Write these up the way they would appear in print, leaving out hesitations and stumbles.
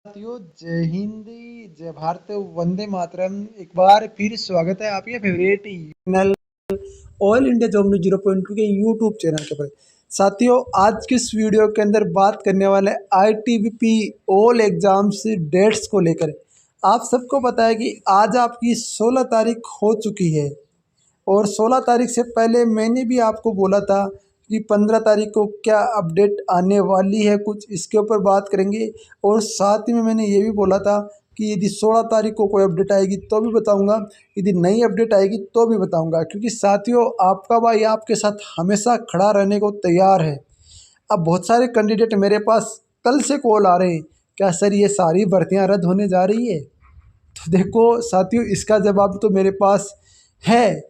साथियों, जय हिंदी, जय भारत, वंदे मातरम। एक बार फिर स्वागत है आपके favourite channel all India job news 0.2 के यूट्यूब चैनल के पर। साथियों, आज की इस वीडियो के अंदर बात करने वाले आईटीबीपी ऑल एग्जाम्स डेट्स को लेकर। आप सबको पता है कि आज आपकी 16 तारीख हो चुकी है और 16 तारीख से पहले मैंने भी आपको बोला था कि 15 तारीख को क्या अपडेट आने वाली है, कुछ इसके ऊपर बात करेंगे। और साथ ही में मैंने ये भी बोला था कि यदि 16 तारीख को कोई अपडेट आएगी तो भी बताऊंगा, यदि नई अपडेट आएगी तो भी बताऊंगा, क्योंकि साथियों आपका भाई आपके साथ हमेशा खड़ा रहने को तैयार है। अब बहुत सारे कैंडिडेट मेरे पास कल से कॉल आ रहे हैं, क्या सर ये सारी भर्तियां रद्द होने जा रही है? तो देखो साथियों, इसका जवाब तो मेरे पास है,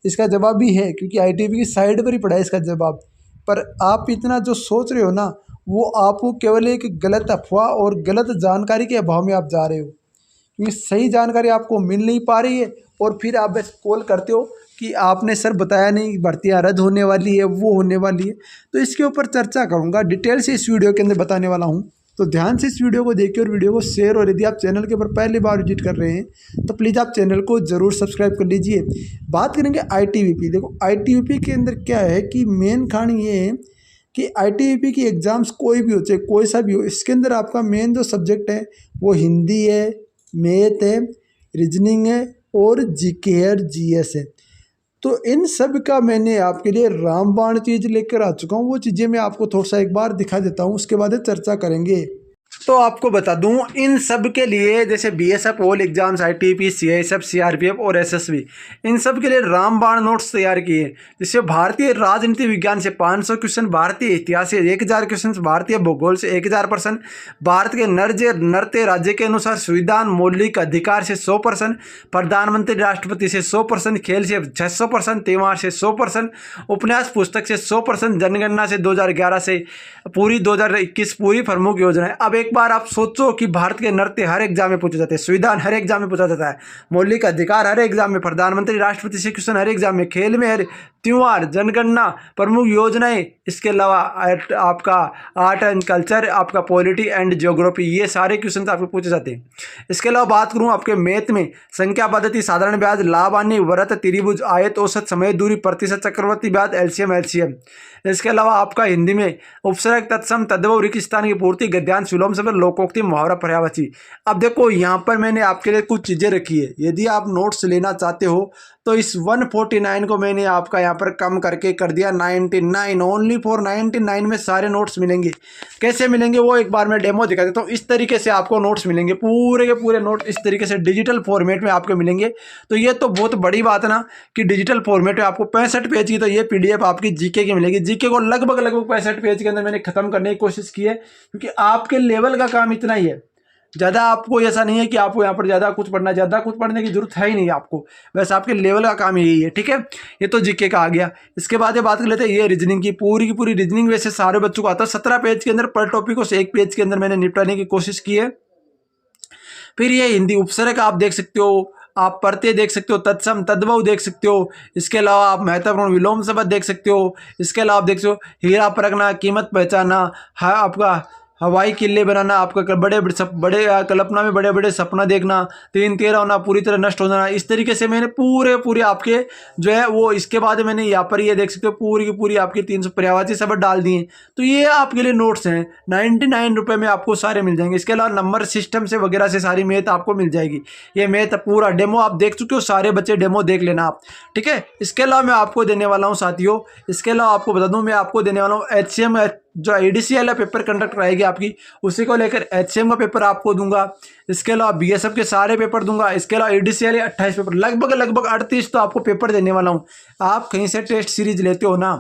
इसका जवाब भी है, क्योंकि आईटीबी की साइड पर ही पड़ा है इसका जवाब। पर आप इतना जो सोच रहे हो ना, वो आपको केवल एक गलत अफवाह और गलत जानकारी के अभाव में आप जा रहे हो, क्योंकि सही जानकारी आपको मिल नहीं पा रही है। और फिर आप बस कॉल करते हो कि आपने सर बताया नहीं, भर्तियाँ रद्द होने वाली है, वो होने वाली है। तो इसके ऊपर चर्चा करूँगा, डिटेल से इस वीडियो के अंदर बताने वाला हूँ। तो ध्यान से इस वीडियो को देखिए और वीडियो को शेयर, और यदि आप चैनल के ऊपर पहली बार विजिट कर रहे हैं तो प्लीज़ आप चैनल को ज़रूर सब्सक्राइब कर लीजिए। बात करेंगे आईटीबीपी। देखो आईटीबीपी के अंदर क्या है कि मेन कहानी ये है कि आईटीबीपी की एग्ज़ाम्स कोई भी हो, चाहे कोई सा भी हो, इसके अंदर आपका मेन जो सब्जेक्ट है वो हिंदी है, मैथ है, रीजनिंग है और जीके है और जीएस है। तो इन सब का मैंने आपके लिए रामबाण चीज़ लेकर आ चुका हूँ। वो चीज़ें मैं आपको थोड़ा सा एक बार दिखा देता हूँ, उसके बाद चर्चा करेंगे। तो आपको बता दूं, इन सब के लिए जैसे BSF all exams, ITB, CISF, CRPF और एसएसबी, इन सब के लिए रामबाण नोट्स तैयार किए। जिससे भारतीय राजनीति विज्ञान से 500 क्वेश्चन, भारतीय इतिहास से 1000 क्वेश्चन, भारतीय भूगोल से 1000 प्रश्न, भारत के नृत्य राज्य के अनुसार संविधान मौलिक अधिकार से 100%, प्रधानमंत्री राष्ट्रपति से 100%, खेल से 600%, त्योहार से 100%, उपन्यास पुस्तक से 100%, जनगणना से 2011 से पूरी 2021 पूरी प्रमुख योजना है। अब एक बार आप सोचो कि भारत के नृत्य हर एग्जाम में पूछे जाते हैं, संविधान हर एग्जाम में पूछा जाता है, मौलिक अधिकार हर एग्जाम में, प्रधानमंत्री राष्ट्रपति से क्वेश्चन हर एग्जाम में, खेल में हर, त्योहार, जनगणना, प्रमुख योजनाएं, इसके अलावा आपका आर्ट एंड कल्चर, आपका पॉलिटी एंड ज्योग्राफी, ये सारे क्वेश्चन आपको पूछे जाते हैं। इसके अलावा बात करूं आपके मैथ में, संख्या पद्धति, साधारण ब्याज, लाभ हानि, वृत्त, त्रिभुज, आयत, औसत, समय, दूरी, प्रतिशत, चक्रवर्ती ब्याज, एलसीएम। इसके अलावा आपका हिंदी में उपसर्ग, तत्सम, तद्भव, रिक्त स्थान की पूर्ति, गद्यांश, विलोम शब्द, लोकोक्ति, मुहावरा, पर्यायवाची। अब देखो यहाँ पर मैंने आपके लिए कुछ चीज़ें रखी है। यदि आप नोट्स लेना चाहते हो तो इस 149 को मैंने आपका यहाँ पर कम करके कर दिया 99, ओनली फॉर 99 में सारे नोट्स मिलेंगे। कैसे मिलेंगे वो एक बार मैं डेमो दिखा देता हूँ। इस तरीके से आपको नोट्स मिलेंगे, पूरे के पूरे नोट इस तरीके से डिजिटल फॉर्मेट में आपको मिलेंगे। तो ये तो बहुत बड़ी बात है ना कि डिजिटल फॉर्मेट में आपको 65 पेज की तो ये पीडीएफ आपकी जीके की मिलेगी। जीके को लगभग 65 पेज के अंदर मैंने खत्म करने की कोशिश की है, क्योंकि आपके लेवल का काम इतना ही है। ज़्यादा आपको ऐसा नहीं है कि आपको यहाँ पर ज़्यादा कुछ पढ़ने की जरूरत है ही नहीं आपको, बस आपके लेवल का काम यही है। ठीक है, ये तो जीके का आ गया। इसके बाद ये बात कर लेते हैं ये रीजनिंग की पूरी रीजनिंग वैसे सारे बच्चों को आता है। 17 पेज के अंदर पर टॉपिक को 1 पेज के अंदर मैंने निपटाने की कोशिश की है। फिर ये हिंदी उपसर्ग आप देख सकते हो, आप प्रत्यय देख सकते हो, तत्सम तद्भव देख सकते हो। इसके अलावा आप महत्वपूर्ण विलोम शब्द देख सकते हो। इसके अलावा आप देख सकते हो हीरा परखना, कीमत पहचाना, आपका हवाई किले बनाना, आपका बड़े कल्पना में बड़े बड़े सपना देखना, 3 13 होना, पूरी तरह नष्ट हो जाना। इस तरीके से मैंने पूरे आपके जो है वो, इसके बाद मैंने यहाँ पर ये देख सकते हो पूरी की पूरी आपकी 300 पर्यायवाची शब्द डाल दिए। तो ये आपके लिए नोट्स हैं, 99 रुपये में आपको सारे मिल जाएंगे। इसके अलावा नंबर सिस्टम से वगैरह से सारी मैथ आपको मिल जाएगी। ये मैथ पूरा डेमो आप देख चुके हो, सारे बच्चे डेमो देख लेना आप। ठीक है, इसके अलावा मैं आपको देने वाला हूँ साथियों, इसके अलावा आपको बता दूँ मैं आपको देने वाला हूँ एचसीएम, जो एडीसीएल है पेपर कंडक्ट कराएगी आपकी, उसी को लेकर एचसीएम का पेपर आपको दूंगा। इसके अलावा बीएसएफ के सारे पेपर दूंगा। इसके अलावा एडीसीएल 28 पेपर, लगभग 38 तो आपको पेपर देने वाला हूँ। आप कहीं से टेस्ट सीरीज लेते हो ना,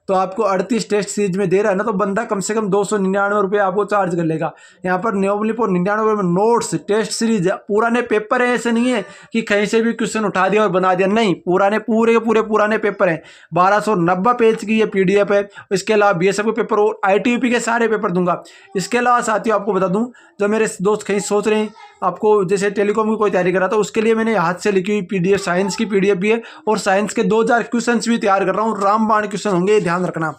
तो आपको 38 टेस्ट सीरीज में दे रहा है ना, तो बंदा कम से कम 299 रुपये आपको चार्ज कर लेगा। यहाँ पर 99 में नोट्स, टेस्ट सीरीज, पुराने पेपर है। ऐसे नहीं है कि कहीं से भी क्वेश्चन उठा दिया और बना दिया, नहीं, पूरे पुराने पेपर हैं। 1290 पेज की ये पीडीएफ है। इसके अलावा बीएसएफ के पेपर और आईटीबीपी के सारे पेपर दूंगा। इसके अलावा साथियों आपको बता दूं, जो मेरे दोस्त कहीं सोच रहे हैं आपको जैसे टेलीकॉम की कोई तैयारी करा, तो उसके लिए मैंने हाथ से लिखी हुई पीडीएफ, साइंस की पीडीएफ भी है, और साइंस के 2000 क्वेश्चन भी तैयार कर रहा हूँ। रामबाण क्वेश्चन होंगे, ध्यान रखना।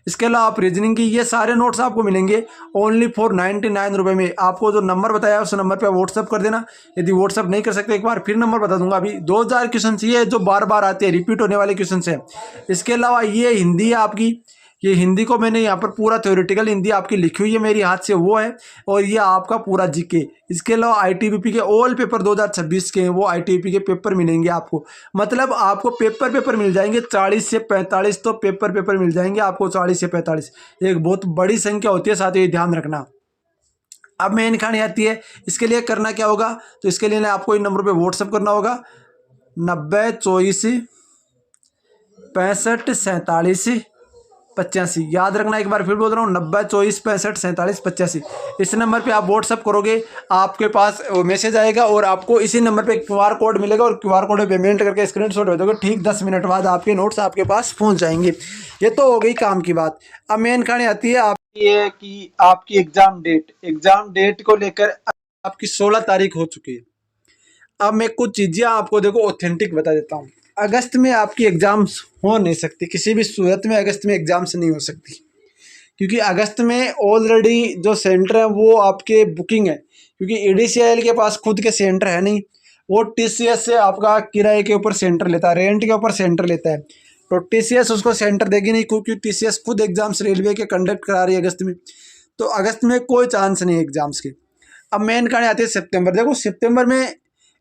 इसके अलावा आप रीजनिंग की ये सारे नोट्स आपको मिलेंगे ओनली फॉर 99 रुपये में। आपको जो नंबर बताया उस नंबर पे व्हाट्सअप कर देना। यदि व्हाट्सअप नहीं कर सकते एक बार फिर नंबर बता दूंगा। अभी 2000 क्वेश्चन ये जो बार बार आते हैं, रिपीट होने वाले क्वेश्चन है। इसके अलावा ये हिंदी है आपकी, ये हिंदी को मैंने यहाँ पर पूरा थ्योरेटिकल हिंदी आपकी लिखी हुई है मेरी हाथ से, वो है। और ये आपका पूरा जीके। इसके अलावा आईटीबीपी के ऑल पेपर 2026 के हैं, वो आईटीबीपी के पेपर मिलेंगे आपको। मतलब आपको पेपर मिल जाएंगे 40 से 45, तो पेपर मिल जाएंगे आपको 40 से 45। एक बहुत बड़ी संख्या होती है, साथ ही ध्यान रखना। अब मेन कहानी आती है, इसके लिए करना क्या होगा, तो इसके लिए आपको इन नंबर पर व्हाट्सअप करना होगा 90 24 65 47 85। याद रखना, एक बार फिर बोल रहा हूँ 90 24 65 47 85। इस नंबर पे आप व्हाट्सअप करोगे, आपके पास मैसेज आएगा और आपको इसी नंबर पे QR कोड मिलेगा और QR कोड पे पेमेंट करके स्क्रीनशॉट भेजोगे, ठीक 10 मिनट बाद आपके नोट्स आपके पास पहुंच जाएंगे। ये तो हो गई काम की बात। अब मेन कहानी आती है आपकी ये कि आपकी एग्जाम डेट को लेकर आपकी 16 तारीख हो चुकी है। अब मैं कुछ चीज़ें आपको देखो ऑथेंटिक बता देता हूँ। अगस्त में आपकी एग्ज़ाम्स हो नहीं सकती, किसी भी सूरत में अगस्त में एग्ज़ाम्स नहीं हो सकती, क्योंकि अगस्त में ऑलरेडी जो सेंटर है वो आपके बुकिंग है। क्योंकि EDCIL के पास खुद के सेंटर है नहीं, वो TCS से आपका किराए के ऊपर सेंटर लेता है, रेंट के ऊपर सेंटर लेता है। तो TCS उसको सेंटर देगी नहीं, क्योंकि TCS खुद एग्ज़ाम्स रेलवे के कंडक्ट करा रही है अगस्त में। तो अगस्त में कोई चांस नहीं है एग्ज़ाम्स के। अब मेन कहानी आती है सितंबर। देखो सितंबर में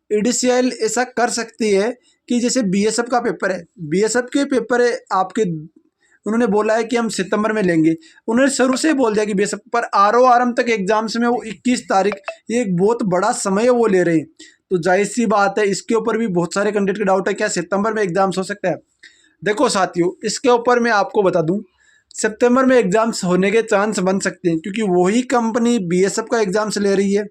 EDCIL ऐसा कर सकती है कि जैसे BSF का पेपर है, BSF के पेपर है आपके, उन्होंने बोला है कि हम सितंबर में लेंगे। उन्होंने शुरू से बोल दिया कि BSF पर RO तक एग्जाम्स में वो 21 तारीख, ये एक बहुत बड़ा समय है वो ले रहे हैं। तो जाहिर सी बात है, इसके ऊपर भी बहुत सारे कैंडिडेट के डाउट है, क्या सितंबर में एग्जाम्स हो सकता है। देखो साथियों, इसके ऊपर मैं आपको बता दूं, सितंबर में एग्जाम्स होने के चांस बन सकते हैं, क्योंकि वही कंपनी BSF का एग्जाम्स ले रही है।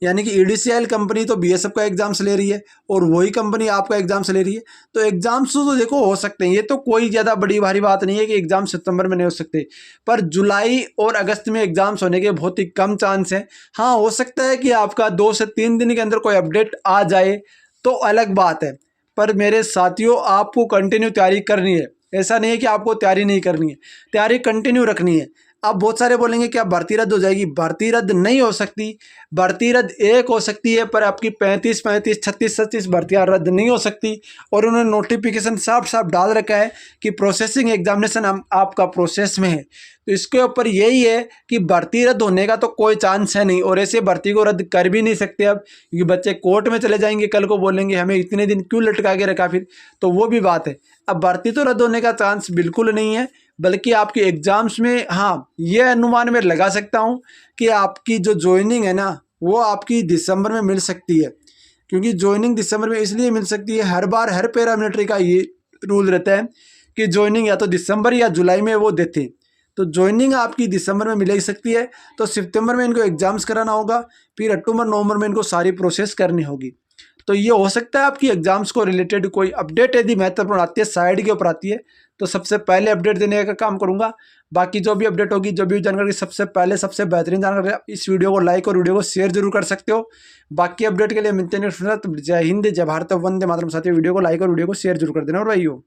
यानी कि EDCIL कंपनी तो BSF का एग्जाम्स ले रही है और वही कंपनी आपका एग्जाम्स ले रही है। तो एग्जाम्स तो देखो हो सकते हैं, ये तो कोई ज़्यादा बड़ी भारी बात नहीं है कि एग्जाम सितंबर में नहीं हो सकते। पर जुलाई और अगस्त में एग्जाम्स होने के बहुत ही कम चांस हैं। हाँ, हो सकता है कि आपका 2 से 3 दिन के अंदर कोई अपडेट आ जाए तो अलग बात है। पर मेरे साथियों, आपको कंटिन्यू तैयारी करनी है। ऐसा नहीं है कि आपको तैयारी नहीं करनी है, तैयारी कंटिन्यू रखनी है। अब बहुत सारे बोलेंगे क्या भर्ती रद्द हो जाएगी? भर्ती रद्द नहीं हो सकती। भर्ती रद्द एक हो सकती है, पर आपकी 35 36 36 भर्तियाँ रद्द नहीं हो सकती। और उन्होंने नोटिफिकेशन साफ साफ डाल रखा है कि प्रोसेसिंग एग्जामिनेशन आपका प्रोसेस में है। तो इसके ऊपर यही है कि भर्ती रद्द होने का तो कोई चांस है नहीं, और ऐसे भर्ती को रद्द कर भी नहीं सकते अब, क्योंकि बच्चे कोर्ट में चले जाएंगे, कल को बोलेंगे हमें इतने दिन क्यों लटका के रखा फिर, तो वो भी बात है। अब भर्ती तो रद्द होने का चांस बिल्कुल नहीं है, बल्कि आपके एग्जाम्स में, हाँ, ये अनुमान मैं लगा सकता हूँ कि आपकी जो ज्वाइनिंग है ना, वो आपकी दिसंबर में मिल सकती है। क्योंकि ज्वाइनिंग दिसंबर में इसलिए मिल सकती है, हर बार हर पैरामिलिट्री का ये रूल रहता है कि ज्वाइनिंग या तो दिसंबर या जुलाई में वो देते हैं। तो ज्वाइनिंग आपकी दिसंबर में मिल सकती है, तो सितंबर में इनको एग्जाम्स कराना होगा, फिर अक्टूबर नवंबर में इनको सारी प्रोसेस करनी होगी। तो ये हो सकता है आपकी एग्जाम्स को रिलेटेड कोई अपडेट यदि महत्वपूर्ण आती है, साइड के ऊपर आती है, तो सबसे पहले अपडेट देने का काम करूंगा। बाकी जो भी अपडेट होगी, जो भी जानकारी सबसे पहले, सबसे बेहतरीन जानकारी, इस वीडियो को लाइक और वीडियो को शेयर जरूर कर सकते हो। बाकी अपडेट के लिए मिलते हैं। जय हिंद, जय भारत, वंदे मातरम। साथियों, वीडियो को लाइक और वीडियो को शेयर जरूर कर देना और भाइयों।